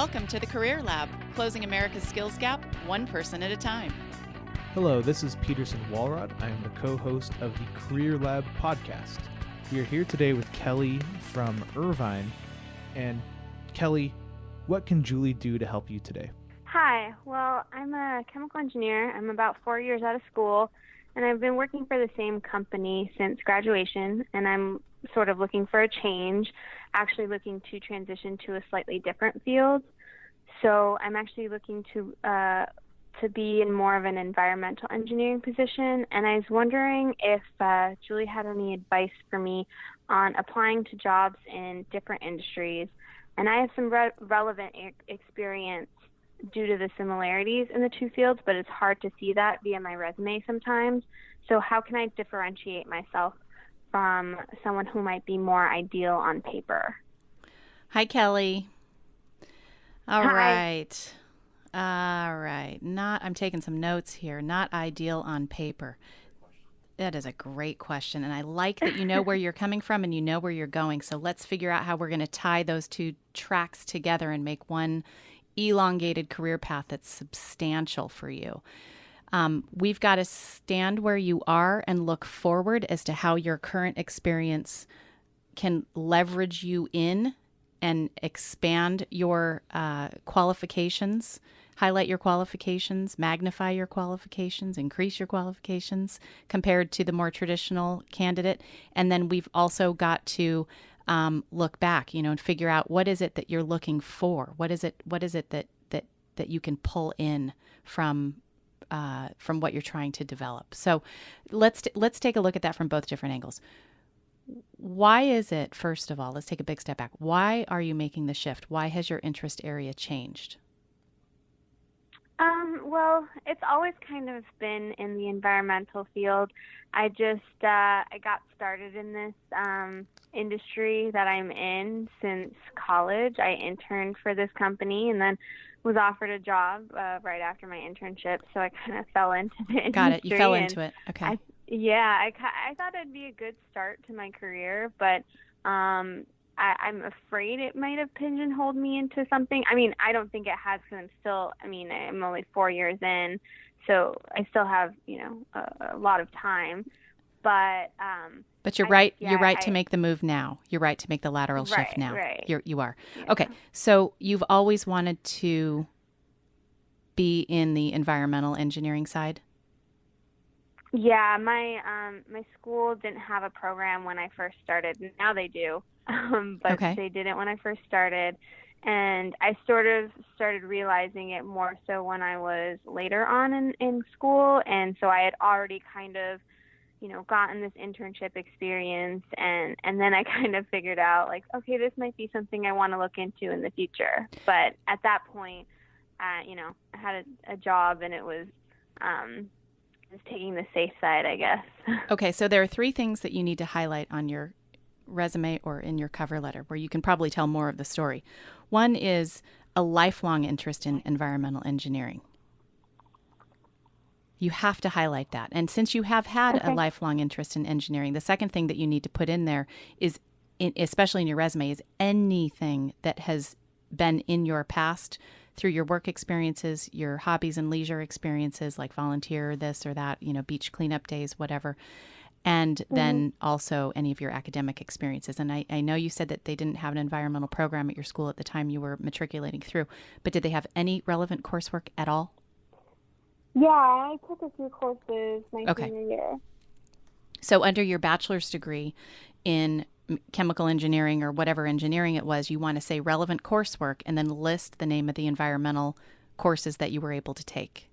Welcome to the Career Lab, closing America's skills gap one person at a time. Hello, this is Peterson Walrod. I am the co-host of the CareerLab Podcast. We are here today with Kelly from Irvine. And Kelly, what can Julie do to help you today? Hi, well, I'm a chemical engineer. I'm about 4 years out of school, and I've been working for the same company since graduation, and I'm sort of looking for a change, actually looking to transition to a slightly different field. So I'm actually looking to be in more of an environmental engineering position, and I was wondering if Julie had any advice for me on applying to jobs in different industries. And I have some relevant experience due to the similarities in the two fields, but it's hard to see that via my resume sometimes. So how can I differentiate myself from someone who might be more ideal on paper? Hi, Kelly. All Hi. right. I'm taking some notes here. Not ideal on paper. That is a great question. And I like that you know where you're coming from and you know where you're going. So let's figure out how we're going to tie those two tracks together and make one elongated career path that's substantial for you. We've got to stand where you are and look forward as to how your current experience can leverage you in and expand your qualifications, highlight your qualifications, magnify your qualifications, increase your qualifications compared to the more traditional candidate. And then we've also got to look back, and figure out what is it that you're looking for? What is it that you can pull in from what you're trying to develop? So let's take a look at that from both different angles. Why is it, first of all, let's take a big step back. Why are you making the shift? Why has your interest area changed? Well, it's always kind of been in the environmental field. I got started in this industry that I'm in since college. I interned for this company and then was offered a job right after my internship. So I kind of fell into the industry. Got it. You fell into it. Okay. I thought it'd be a good start to my career, but I'm afraid it might have pigeonholed me into something. I mean, I don't think it has, because I'm only 4 years in, so I still have, a lot of time. But you're right. You're right to make the move now. You're right to make the lateral shift now. Right. You are. Yeah. Okay. So you've always wanted to be in the environmental engineering side? Yeah, my school didn't have a program when I first started. Now they do, but Okay. They didn't when I first started. And I sort of started realizing it more so when I was later on in school. And so I had already kind of, gotten this internship experience. And then I kind of figured out, like, okay, this might be something I want to look into in the future. But at that point, I had a job, and it was just taking the safe side, I guess. Okay, so there are three things that you need to highlight on your resume or in your cover letter where you can probably tell more of the story. One is a lifelong interest in environmental engineering. You have to highlight that. And since you have had a lifelong interest in engineering, the second thing that you need to put in there is, especially in your resume, is anything that has been in your past through your work experiences, your hobbies and leisure experiences, like volunteer this or that, beach cleanup days, whatever. And then also any of your academic experiences. And I know you said that they didn't have an environmental program at your school at the time you were matriculating through, but did they have any relevant coursework at all? Yeah, I took a few courses my senior year. So under your bachelor's degree in chemical engineering or whatever engineering it was, you want to say relevant coursework and then list the name of the environmental courses that you were able to take.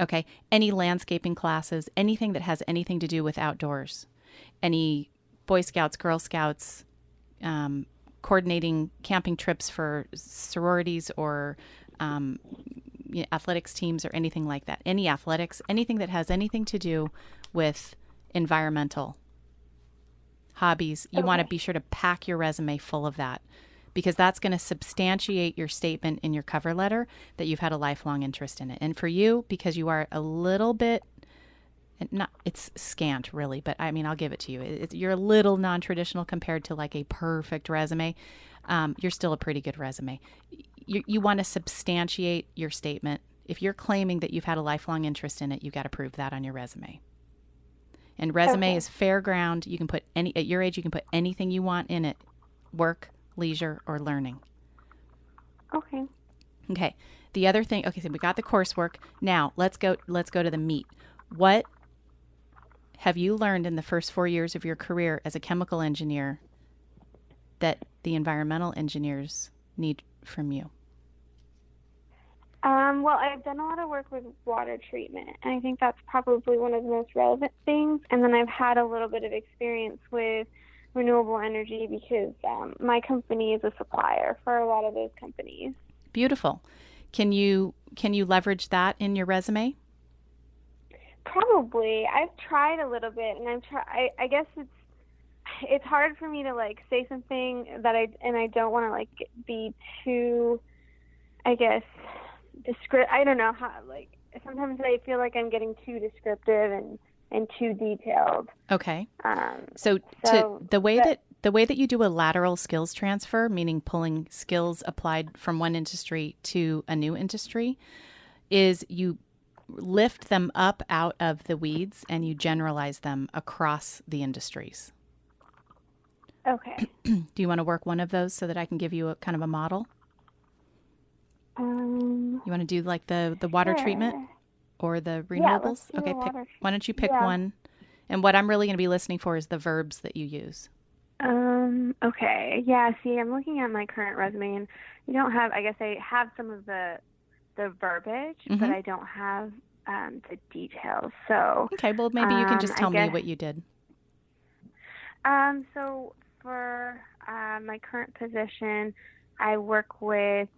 Okay. Any landscaping classes, anything that has anything to do with outdoors, any Boy Scouts, Girl Scouts, coordinating camping trips for sororities or athletics teams or anything like that. Any athletics, anything that has anything to do with environmental hobbies, you want to be sure to pack your resume full of that, because that's going to substantiate your statement in your cover letter that you've had a lifelong interest in it. And for you, because you are a little bit it's scant really, but I mean, I'll give it to you. You're a little non-traditional compared to like a perfect resume. You're still a pretty good resume. You want to substantiate your statement. If you're claiming that you've had a lifelong interest in it, you've got to prove that on your resume. And resume is fair ground. You can put at your age, you can put anything you want in it: work, leisure, or learning. Okay. Okay. The other thing, okay, so we got the coursework. Now let's go to the meat. What have you learned in the first 4 years of your career as a chemical engineer that the environmental engineers need from you? Well, I've done a lot of work with water treatment, and I think that's probably one of the most relevant things. And then I've had a little bit of experience with renewable energy because my company is a supplier for a lot of those companies. Beautiful. Can you leverage that in your resume? Probably. I've tried a little bit, and I guess it's hard for me to like say something that I don't want to like be too, I guess, I don't know how, like, sometimes I feel like I'm getting too descriptive and too detailed. Okay. So the way that you do a lateral skills transfer, meaning pulling skills applied from one industry to a new industry, is you lift them up out of the weeds and you generalize them across the industries. Okay. Do you want to work one of those so that I can give you a kind of a model? You want to do like the water treatment or the renewables? Yeah, okay, why don't you pick one? And what I'm really going to be listening for is the verbs that you use. Okay. Yeah, see, I'm looking at my current resume, and you don't have, I guess I have some of the verbiage, but I don't have the details. So okay, well, maybe you can just tell me what you did. So for my current position, I work with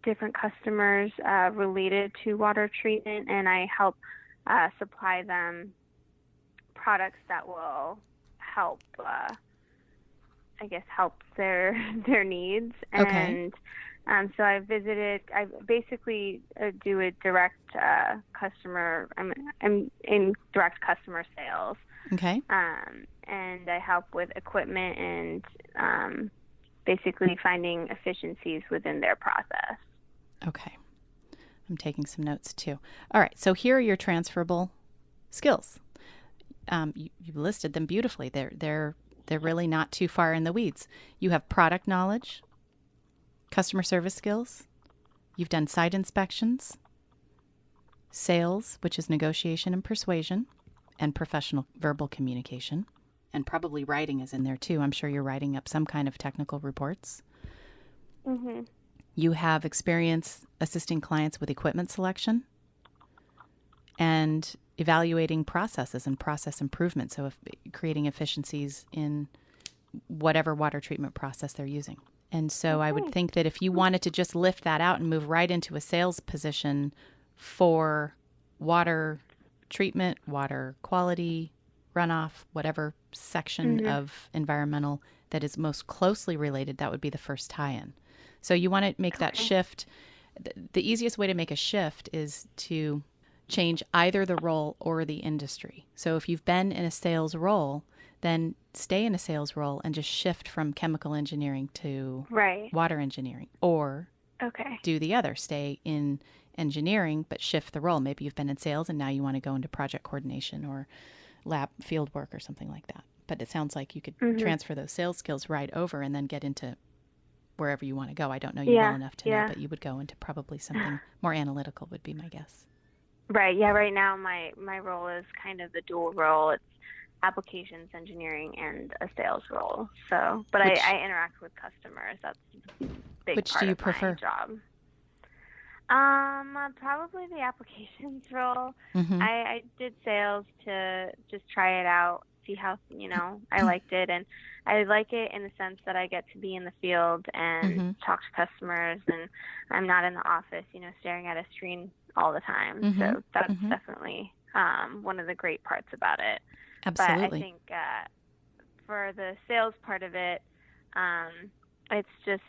different customers related to water treatment, and I help supply them products that will help, help their needs. Okay. And so I basically do a direct customer, I'm in direct customer sales. Okay. And I help with equipment and basically finding efficiencies within their process. Okay. I'm taking some notes too. All right. So here are your transferable skills. You listed them beautifully. They're really not too far in the weeds. You have product knowledge, customer service skills. You've done site inspections, sales, which is negotiation and persuasion, and professional verbal communication. And probably writing is in there too. I'm sure you're writing up some kind of technical reports. Mm-hmm. You have experience assisting clients with equipment selection and evaluating processes and process improvement. So creating efficiencies in whatever water treatment process they're using. And so I would think that if you wanted to just lift that out and move right into a sales position for water treatment, water quality, runoff, whatever section of environmental that is most closely related, that would be the first tie-in. So you want to make that shift. The easiest way to make a shift is to change either the role or the industry. So if you've been in a sales role, then stay in a sales role and just shift from chemical engineering to water engineering, or do the other, stay in engineering but shift the role. Maybe you've been in sales and now you want to go into project coordination or lab field work or something like that. But it sounds like you could transfer those sales skills right over and then get into wherever you want to go. I don't know you well enough to know, but you would go into probably something more analytical would be my guess. Right. Yeah. Right now, my role is kind of the dual role. It's applications engineering and a sales role. So, but I interact with customers. That's a big which part do you of prefer? my job. Probably the applications role. Mm-hmm. I did sales to just try it out, see how, I liked it. And I like it in the sense that I get to be in the field and talk to customers, and I'm not in the office, staring at a screen all the time. So that's definitely one of the great parts about it. Absolutely. But I think for the sales part of it, it's just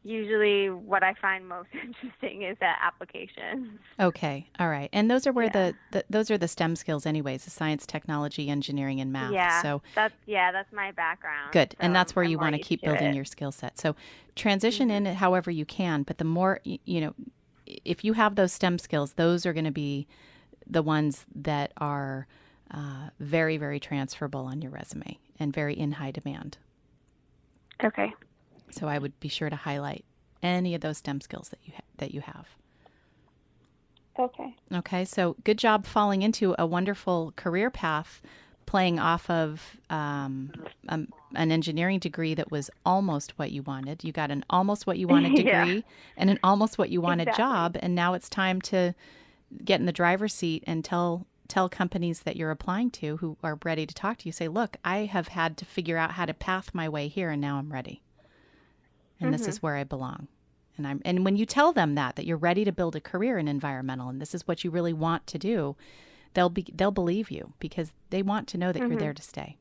usually what I find most interesting is that applications. Okay. All right. And those are where Yeah. those are the STEM skills anyways, the science, technology, engineering, and math. Yeah, So that's my background. good. So And that's where I'm you more want to used keep to building it. your skill set. So transition in it however you can, but the more, if you have those STEM skills, those are going to be the ones that are very, very transferable on your resume and very in high demand. Okay. So I would be sure to highlight any of those STEM skills that you have. Okay. Okay, so good job falling into a wonderful career path, playing off of an engineering degree that was almost what you wanted. You got an almost what you wanted Yeah. degree and an almost what you wanted Exactly. job, and now it's time to get in the driver's seat and tell companies that you're applying to who are ready to talk to you, say, look, I have had to figure out how to path my way here, and now I'm ready. And this is where I belong. And when you tell them that you're ready to build a career in environmental and this is what you really want to do, they'll believe you because they want to know that you're there to stay.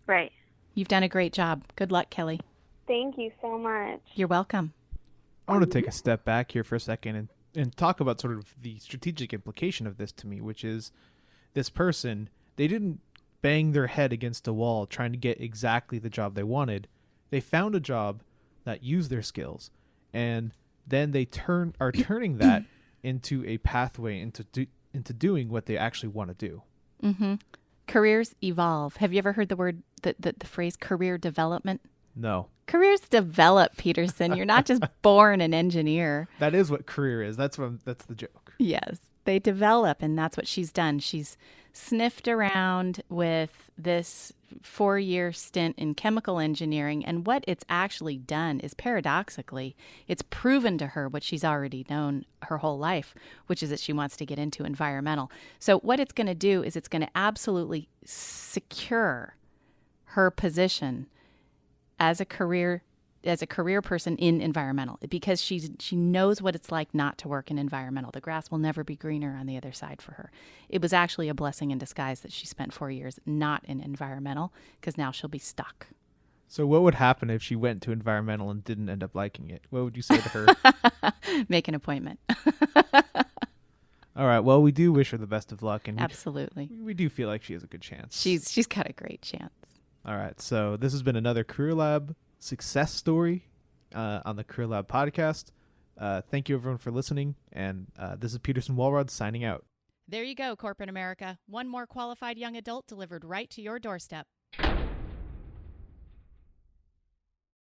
Right. You've done a great job. Good luck, Kelly. Thank you so much. You're welcome. I want to take a step back here for a second and talk about sort of the strategic implication of this to me, which is this person, they didn't bang their head against a wall trying to get exactly the job they wanted. They found a job that used their skills, and then they are turning that into a pathway into doing what they actually want to do. Mm-hmm. Careers evolve. Have you ever heard the phrase career development? No. Careers develop, Peterson. You're not just born an engineer. That is what career is. That's the joke. Yes, they develop, and that's what she's done. She's sniffed around with this 4-year stint in chemical engineering, and what it's actually done is, paradoxically, it's proven to her what she's already known her whole life, which is that she wants to get into environmental. So what it's going to do is it's going to absolutely secure her position as a career person in environmental, because she knows what it's like not to work in environmental. The grass will never be greener on the other side for her. It was actually a blessing in disguise that she spent 4 years not in environmental, because now she'll be stuck. So what would happen if she went to environmental and didn't end up liking it? What would you say to her? Make an appointment. All right. Well, we do wish her the best of luck, and Absolutely. we do feel like she has a good chance. She's got a great chance. All right. So this has been another CareerLab success story on the CareerLab podcast. Thank you, everyone, for listening. And this is Peterson Walrod signing out. There you go, corporate America. One more qualified young adult delivered right to your doorstep.